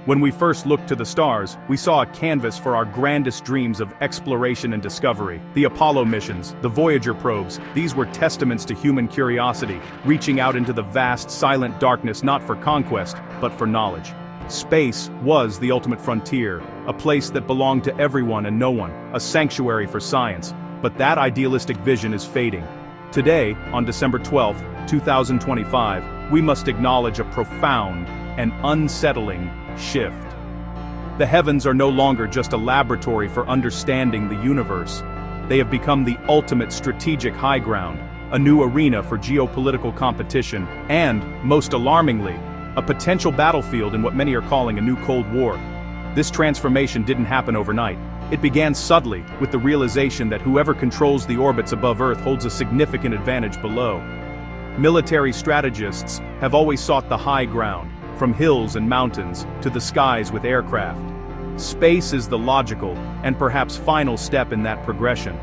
When we first looked to the stars, we saw a canvas for our grandest dreams of exploration and discovery. The Apollo missions, the Voyager probes, these were testaments to human curiosity, reaching out into the vast, silent darkness not for conquest, but for knowledge. Space was the ultimate frontier, a place that belonged to everyone and no one, a sanctuary for science. But that idealistic vision is fading. Today, on December 12, 2025, we must acknowledge a profound and unsettling shift. The heavens are no longer just a laboratory for understanding the universe. They have become the ultimate strategic high ground, a new arena for geopolitical competition, and, most alarmingly, a potential battlefield in what many are calling a new Cold War. This transformation didn't happen overnight. It began subtly, with the realization that whoever controls the orbits above Earth holds a significant advantage below. Military strategists have always sought the high ground, from hills and mountains to the skies with aircraft. Space is the logical and perhaps final step in that progression.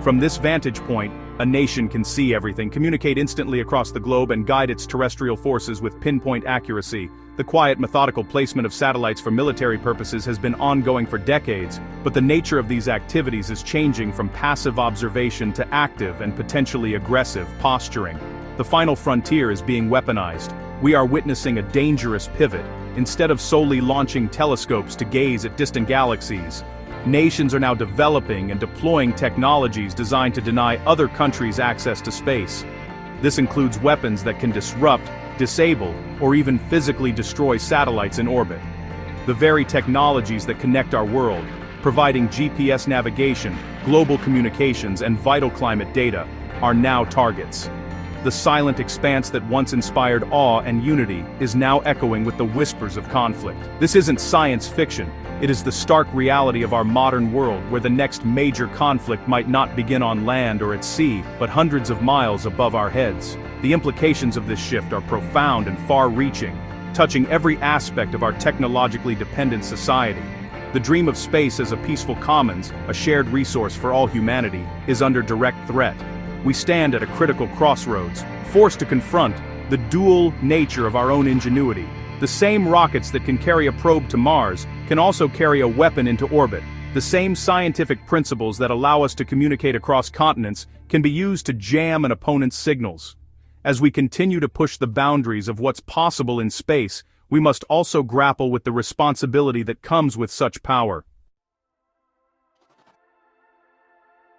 From this vantage point, a nation can see everything, communicate instantly across the globe, and guide its terrestrial forces with pinpoint accuracy. The quiet, methodical placement of satellites for military purposes has been ongoing for decades, but the nature of these activities is changing from passive observation to active and potentially aggressive posturing. The final frontier is being weaponized. We are witnessing a dangerous pivot. Instead of solely launching telescopes to gaze at distant galaxies, nations are now developing and deploying technologies designed to deny other countries access to space. This includes weapons that can disrupt, disable, or even physically destroy satellites in orbit. The very technologies that connect our world, providing GPS navigation, global communications, and vital climate data, are now targets. The silent expanse that once inspired awe and unity is now echoing with the whispers of conflict. This isn't science fiction. It is the stark reality of our modern world, where the next major conflict might not begin on land or at sea, but hundreds of miles above our heads. The implications of this shift are profound and far-reaching, touching every aspect of our technologically dependent society. The dream of space as a peaceful commons, a shared resource for all humanity, is under direct threat. We stand at a critical crossroads, forced to confront the dual nature of our own ingenuity. The same rockets that can carry a probe to Mars can also carry a weapon into orbit. The same scientific principles that allow us to communicate across continents can be used to jam an opponent's signals. As we continue to push the boundaries of what's possible in space, we must also grapple with the responsibility that comes with such power.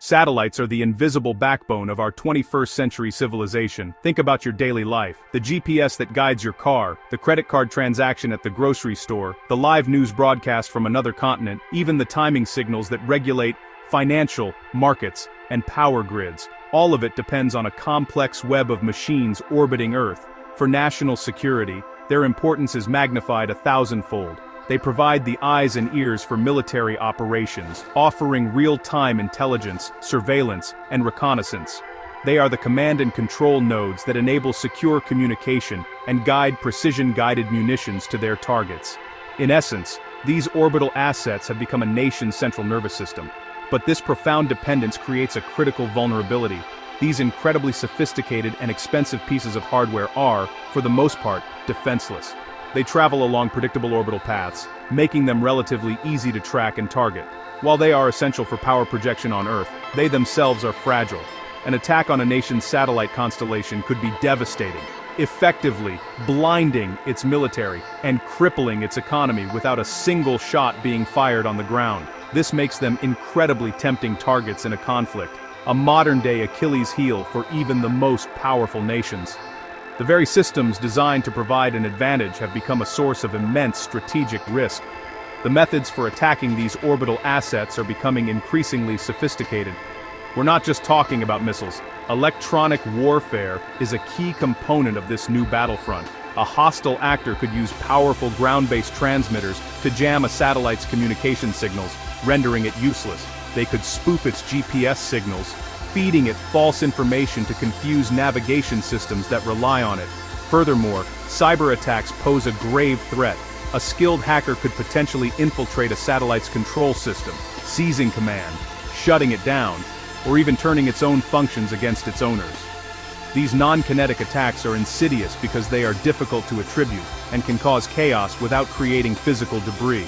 Satellites are the invisible backbone of our 21st century civilization. Think about your daily life. The GPS that guides your car, the credit card transaction at the grocery store, the live news broadcast from another continent, even the timing signals that regulate financial, markets, and power grids. All of it depends on a complex web of machines orbiting Earth. For national security, their importance is magnified 1,000-fold. They provide the eyes and ears for military operations, offering real-time intelligence, surveillance, and reconnaissance. They are the command and control nodes that enable secure communication and guide precision-guided munitions to their targets. In essence, these orbital assets have become a nation's central nervous system. But this profound dependence creates a critical vulnerability. These incredibly sophisticated and expensive pieces of hardware are, for the most part, defenseless. They travel along predictable orbital paths, making them relatively easy to track and target. While they are essential for power projection on Earth, they themselves are fragile. An attack on a nation's satellite constellation could be devastating, effectively blinding its military and crippling its economy without a single shot being fired on the ground. This makes them incredibly tempting targets in a conflict, a modern-day Achilles heel for even the most powerful nations. The very systems designed to provide an advantage have become a source of immense strategic risk. The methods for attacking these orbital assets are becoming increasingly sophisticated. We're not just talking about missiles. Electronic warfare is a key component of this new battlefront. A hostile actor could use powerful ground-based transmitters to jam a satellite's communication signals, rendering it useless. They could spoof its GPS signals, feeding it false information to confuse navigation systems that rely on it. Furthermore, cyber attacks pose a grave threat. A skilled hacker could potentially infiltrate a satellite's control system, seizing command, shutting it down, or even turning its own functions against its owners. These non-kinetic attacks are insidious because they are difficult to attribute and can cause chaos without creating physical debris.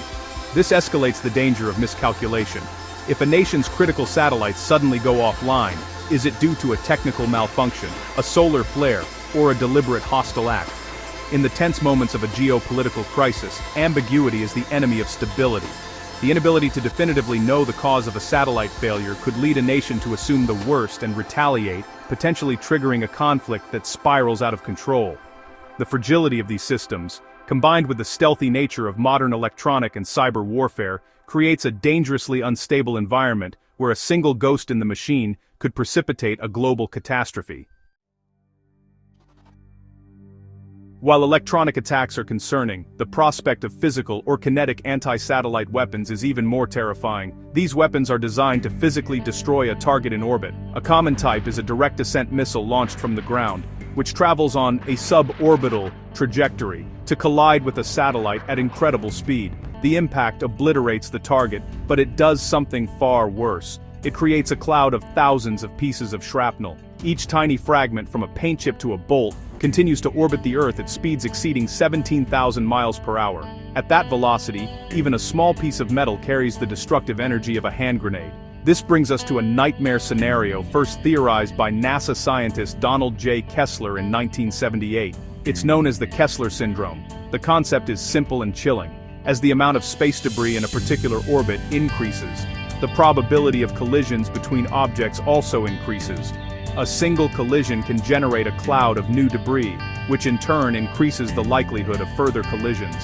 This escalates the danger of miscalculation. If a nation's critical satellites suddenly go offline, is it due to a technical malfunction, a solar flare, or a deliberate hostile act? In the tense moments of a geopolitical crisis, ambiguity is the enemy of stability. The inability to definitively know the cause of a satellite failure could lead a nation to assume the worst and retaliate, potentially triggering a conflict that spirals out of control. The fragility of these systems, combined with the stealthy nature of modern electronic and cyber warfare, creates a dangerously unstable environment where a single ghost in the machine could precipitate a global catastrophe. While electronic attacks are concerning, the prospect of physical or kinetic anti-satellite weapons is even more terrifying. These weapons are designed to physically destroy a target in orbit. A common type is a direct ascent missile launched from the ground, which travels on a suborbital trajectory to collide with a satellite at incredible speed. The impact obliterates the target, but it does something far worse. It creates a cloud of thousands of pieces of shrapnel. Each tiny fragment, from a paint chip to a bolt, continues to orbit the Earth at speeds exceeding 17,000 miles per hour. At that velocity, even a small piece of metal carries the destructive energy of a hand grenade. This brings us to a nightmare scenario first theorized by NASA scientist Donald J. Kessler in 1978. It's known as the Kessler syndrome. The concept is simple and chilling. As the amount of space debris in a particular orbit increases, the probability of collisions between objects also increases. A single collision can generate a cloud of new debris, which in turn increases the likelihood of further collisions.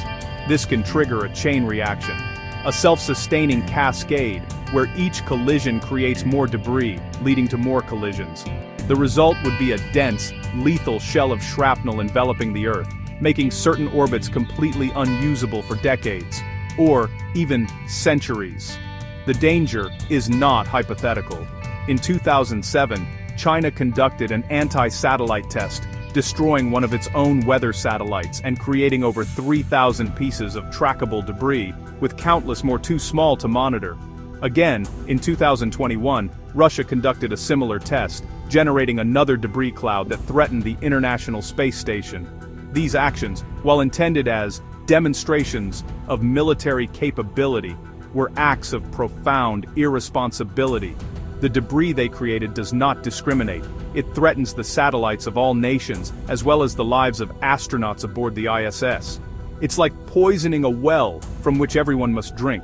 This can trigger a chain reaction, a self-sustaining cascade, where each collision creates more debris, leading to more collisions. The result would be a dense, lethal shell of shrapnel enveloping the Earth, making certain orbits completely unusable for decades, or even centuries. The danger is not hypothetical. In 2007, China conducted an anti-satellite test, destroying one of its own weather satellites and creating over 3,000 pieces of trackable debris, with countless more too small to monitor. Again, in 2021, Russia conducted a similar test, generating another debris cloud that threatened the International Space Station. These actions, while intended as demonstrations of military capability, were acts of profound irresponsibility. The debris they created does not discriminate. It threatens the satellites of all nations, as well as the lives of astronauts aboard the ISS. It's like poisoning a well from which everyone must drink.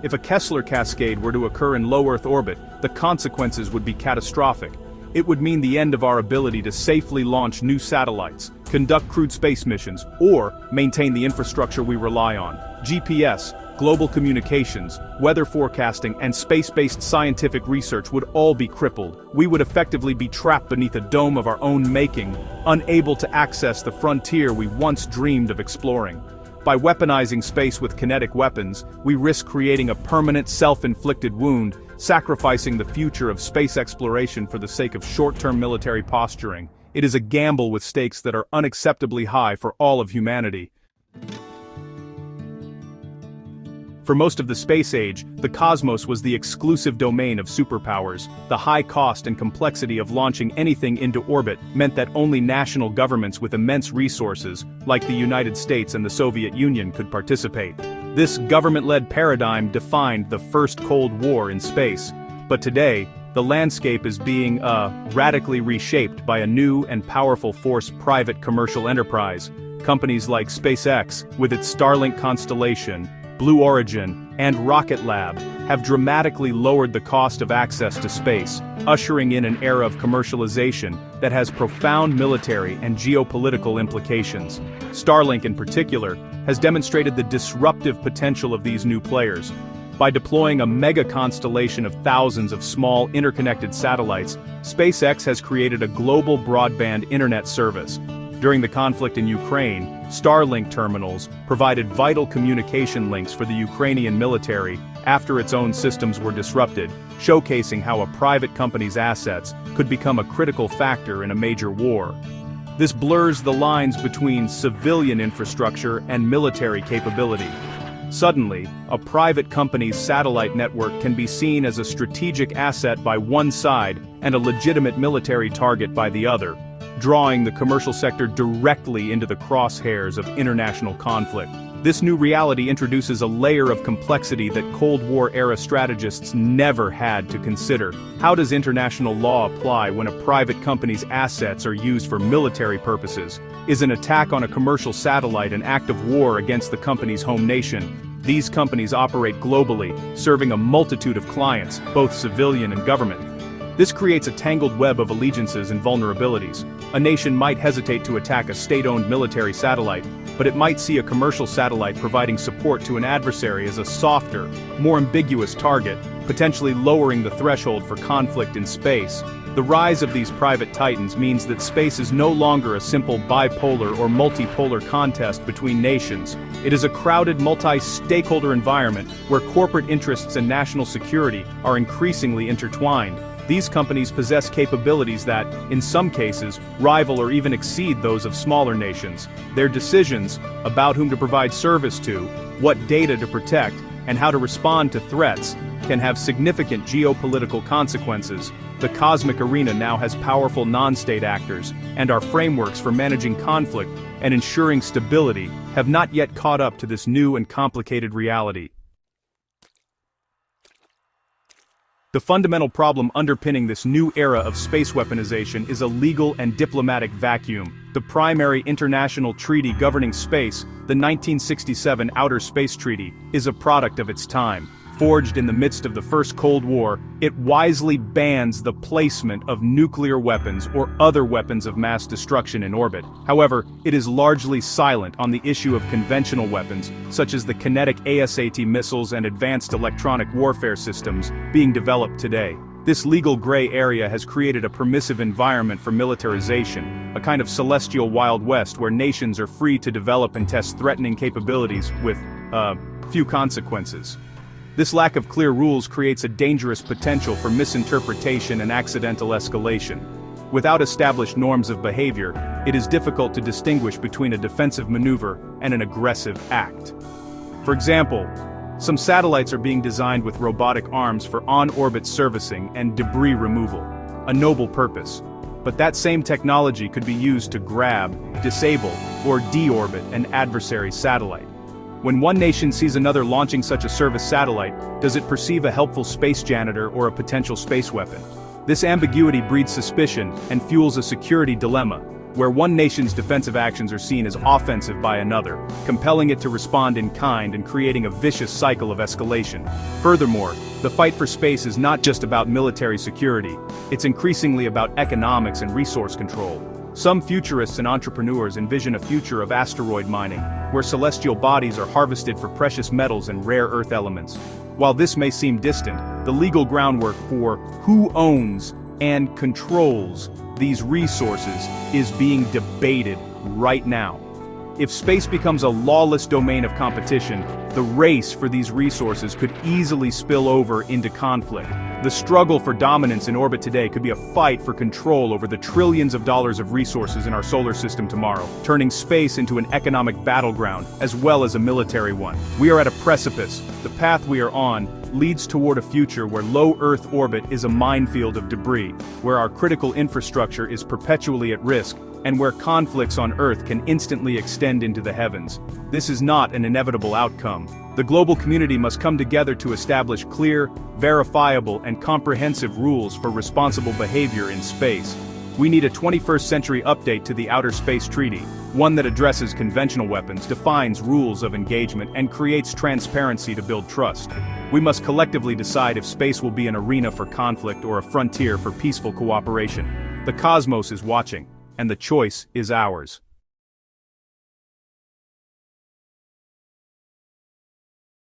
If a Kessler cascade were to occur in low Earth orbit, the consequences would be catastrophic. It would mean the end of our ability to safely launch new satellites, conduct crewed space missions, or maintain the infrastructure we rely on. GPS, global communications, weather forecasting, and space-based scientific research would all be crippled. We would effectively be trapped beneath a dome of our own making, unable to access the frontier we once dreamed of exploring. By weaponizing space with kinetic weapons, we risk creating a permanent self-inflicted wound, sacrificing the future of space exploration for the sake of short-term military posturing. It is a gamble with stakes that are unacceptably high for all of humanity. For most of the space age, the cosmos was the exclusive domain of superpowers. The high cost and complexity of launching anything into orbit meant that only national governments with immense resources, like the United States and the Soviet Union, could participate. This government-led paradigm defined the First Cold War in space. But today, the landscape is being radically reshaped by a new and powerful force: private commercial enterprise. Companies like SpaceX, with its Starlink constellation, Blue Origin, and Rocket Lab, have dramatically lowered the cost of access to space, ushering in an era of commercialization that has profound military and geopolitical implications. Starlink, in particular, has demonstrated the disruptive potential of these new players. By deploying a mega constellation of thousands of small, interconnected satellites, SpaceX has created a global broadband internet service. During the conflict in Ukraine, Starlink terminals provided vital communication links for the Ukrainian military after its own systems were disrupted, showcasing how a private company's assets could become a critical factor in a major war. This blurs the lines between civilian infrastructure and military capability. Suddenly, a private company's satellite network can be seen as a strategic asset by one side and a legitimate military target by the other. drawing the commercial sector directly into the crosshairs of international conflict. This new reality introduces a layer of complexity that Cold War-era strategists never had to consider. How does international law apply when a private company's assets are used for military purposes? Is an attack on a commercial satellite an act of war against the company's home nation? These companies operate globally, serving a multitude of clients, both civilian and government. This creates a tangled web of allegiances and vulnerabilities. A nation might hesitate to attack a state-owned military satellite, but it might see a commercial satellite providing support to an adversary as a softer, more ambiguous target, potentially lowering the threshold for conflict in space. The rise of these private titans means that space is no longer a simple bipolar or multipolar contest between nations. It is a crowded multi-stakeholder environment where corporate interests and national security are increasingly intertwined. These companies possess capabilities that, in some cases, rival or even exceed those of smaller nations. Their decisions about whom to provide service to, what data to protect, and how to respond to threats can have significant geopolitical consequences. The cosmic arena now has powerful non-state actors, and our frameworks for managing conflict and ensuring stability have not yet caught up to this new and complicated reality. The fundamental problem underpinning this new era of space weaponization is a legal and diplomatic vacuum. The primary international treaty governing space, the 1967 Outer Space Treaty, is a product of its time. Forged in the midst of the First Cold War, it wisely bans the placement of nuclear weapons or other weapons of mass destruction in orbit. However, it is largely silent on the issue of conventional weapons, such as the kinetic ASAT missiles and advanced electronic warfare systems being developed today. This legal gray area has created a permissive environment for militarization, a kind of celestial Wild West where nations are free to develop and test threatening capabilities with, few consequences. This lack of clear rules creates a dangerous potential for misinterpretation and accidental escalation. Without established norms of behavior, it is difficult to distinguish between a defensive maneuver and an aggressive act. For example, some satellites are being designed with robotic arms for on-orbit servicing and debris removal, a noble purpose. But that same technology could be used to grab, disable, or deorbit an adversary satellite. When one nation sees another launching such a service satellite, does it perceive a helpful space janitor or a potential space weapon? This ambiguity breeds suspicion and fuels a security dilemma, where one nation's defensive actions are seen as offensive by another, compelling it to respond in kind and creating a vicious cycle of escalation. Furthermore, the fight for space is not just about military security, it's increasingly about economics and resource control. Some futurists and entrepreneurs envision a future of asteroid mining, where celestial bodies are harvested for precious metals and rare earth elements. While this may seem distant, the legal groundwork for who owns and controls these resources is being debated right now. If space becomes a lawless domain of competition, the race for these resources could easily spill over into conflict. The struggle for dominance in orbit today could be a fight for control over the trillions of dollars of resources in our solar system tomorrow, turning space into an economic battleground, as well as a military one. We are at a precipice. The path we are on leads toward a future where low Earth orbit is a minefield of debris, where our critical infrastructure is perpetually at risk, and where conflicts on Earth can instantly extend into the heavens. This is not an inevitable outcome. The global community must come together to establish clear, verifiable, and comprehensive rules for responsible behavior in space. We need a 21st century update to the Outer Space Treaty, one that addresses conventional weapons, defines rules of engagement, and creates transparency to build trust. We must collectively decide if space will be an arena for conflict or a frontier for peaceful cooperation. The cosmos is watching, and the choice is ours.